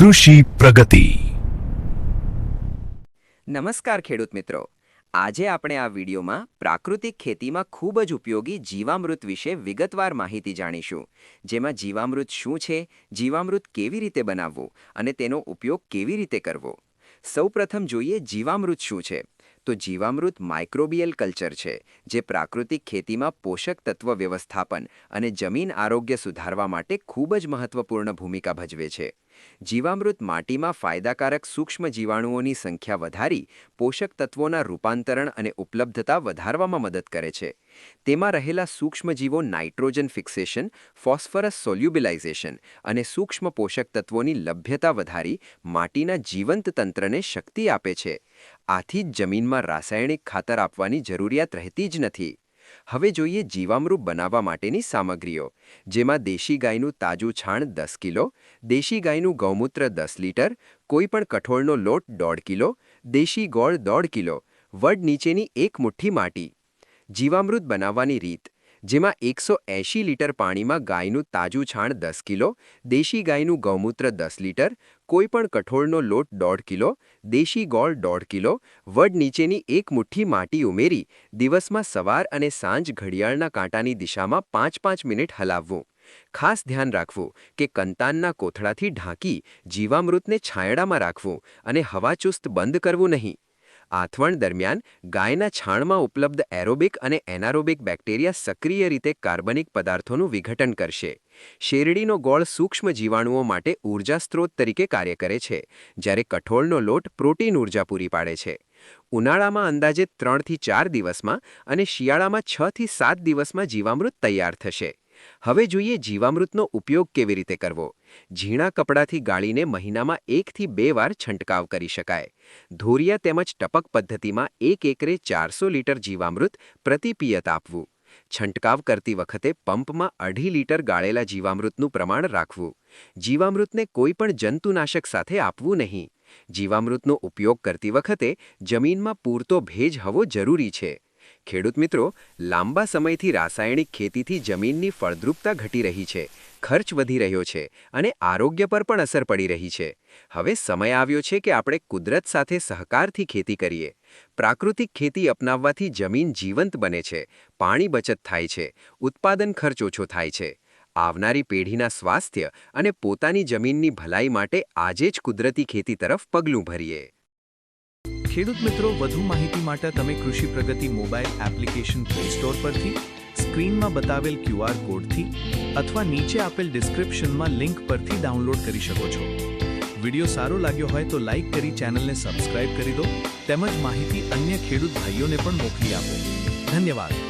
કૃષિ પ્રગતિ. નમસ્કાર ખેડૂત મિત્રો, આજે આપણે આ વિડીયોમાં પ્રાકૃતિક ખેતીમાં ખૂબ જ ઉપયોગી જીવામૃત વિશે વિગતવાર માહિતી જાણીશું. જેમાં જીવામૃત શું છે, જીવામૃત કેવી રીતે બનાવવું અને તેનો ઉપયોગ કેવી રીતે કરવો. સૌપ્રથમ જોઈએ જીવામૃત શું છે. તો જીવામૃત માઇક્રોબિયલ કલ્ચર છે, જે પ્રાકૃતિક ખેતીમાં પોષક તત્વ વ્યવસ્થાપન અને જમીન આરોગ્ય સુધારવા માટે ખૂબ જ મહત્વપૂર્ણ ભૂમિકા ભજવે છે. જીવામૃત માટીમાં ફાયદાકારક સૂક્ષ્મ જીવાણુઓની સંખ્યા વધારી પોષક તત્વોના રૂપાંતરણ અને ઉપલબ્ધતા વધારવામાં મદદ કરે છે. તેમાં રહેલા સૂક્ષ્મજીવો નાઇટ્રોજન ફિક્સેશન, ફોસ્ફરસ સોલ્યુબિલાઇઝેશન અને સૂક્ષ્મ પોષક તત્વોની લભ્યતા વધારી માટીના જીવંત તંત્રને શક્તિ આપે છે. આથી જ જમીનમાં રાસાયણિક ખાતર આપવાની જરૂરિયાત રહેતી જ નથી. હવે જોઈએ જીવામૃત બનાવવા માટેની સામગ્રીઓ, જેમાં દેશી ગાયનું તાજું છાણ 10 કિલો, દેશી ગાયનું ગૌમૂત્ર 10 લીટર, કોઈપણ કઠોળનો લોટ 1.5 કિલો, દેશી ગોળ 1.5 કિલો, વડ નીચેની 1 મુઠ્ઠી માટી. જીવામૃત બનાવવાની રીત, જેમાં 180 લીટર પાણીમાં ગાયનું તાજું છાણ 10 કિલો, દેશી ગાયનું ગૌમૂત્ર 10 લીટર, કોઈપણ કઠોળનો લોટ 1.5 કિલો, દેશી ગોળ 1.5 કિલો, વડ નીચેની 1 મુઠ્ઠી માટી ઉમેરી દિવસમાં સવાર અને સાંજ ઘડિયાળના કાંટાની દિશામાં 5-5 મિનિટ હલાવવું. ખાસ ધ્યાન રાખવું કે કંતાનના કોથળાથી ઢાંકી જીવામૃતને છાંયડામાં રાખવું અને હવાચુસ્ત બંધ કરવું નહીં. આથવણ દરમિયાન ગાયના છાણમાં ઉપલબ્ધ એરોબિક અને એનારોબિક બેક્ટેરિયા સક્રિય રીતે કાર્બનિક પદાર્થોનું વિઘટન કરશે. શેરડીનો ગોળ સૂક્ષ્મ જીવાણુઓ માટે ઊર્જા સ્ત્રોત તરીકે કાર્ય કરે છે, જ્યારે કઠોળનો લોટ પ્રોટીન ઊર્જા પૂરી પાડે છે. ઉનાળામાં અંદાજે 3 થી 4 દિવસમાં અને શિયાળામાં 6 થી 7 દિવસમાં જીવામૃત તૈયાર થશે. હવે જોઈએ જીવામૃતનો ઉપયોગ કેવી રીતે કરવો. ઝીણા કપડાથી ગાળીને મહિનામાં 1 થી 2 વાર છંટકાવ કરી શકાય. ધોરિયા તેમજ ટપક પદ્ધતિમાં 1 એકરે 400 લીટર જીવામૃત પ્રતિ પિયત આપવું. છંટકાવ કરતી વખતે પંપમાં 2.5 લીટર ગાળેલા જીવામૃતનું પ્રમાણ રાખવું. જીવામૃતને કોઈપણ જંતુનાશક સાથે આપવું નહીં. જીવામૃતનો ઉપયોગ કરતી વખતે જમીનમાં પૂરતો ભેજ હોવો જરૂરી છે. ખેડૂત મિત્રો, લાંબા સમયથી રાસાયણિક ખેતીથી જમીનની ફળદ્રુપતા ઘટી રહી છે, ખર્ચ વધી રહ્યો છે અને આરોગ્ય પર પણ અસર પડી રહી છે. હવે સમય આવ્યો છે કે આપણે કુદરત સાથે સહકારથી ખેતી કરીએ. પ્રાકૃતિક ખેતી અપનાવવાથી જમીન જીવંત બને છે, પાણી બચત થાય છે, ઉત્પાદન ખર્ચ ઓછો થાય છે. આવનારી પેઢીના સ્વાસ્થ્ય અને પોતાની જમીનની ભલાઈ માટે આજે જ કુદરતી ખેતી તરફ પગલું ભરીએ. ખેડૂત મિત્રો, વધુ માહિતી માટે તમે કૃષિ પ્રગતિ મોબાઈલ એપ્લિકેશન પ્લે સ્ટોર પરથી, સ્ક્રીનમાં બતાવેલ QR કોડથી અથવા નીચે આપેલ ડિસ્ક્રિપ્શનમાં લિંક પરથી ડાઉનલોડ કરી શકો છો. વિડીયો સારો લાગ્યો હોય તો લાઈક કરી ચેનલને સબસ્ક્રાઇબ કરી દો, તેમજ માહિતી અન્ય ખેડૂત ભાઈઓને પણ મોકલી આપો. ધન્યવાદ.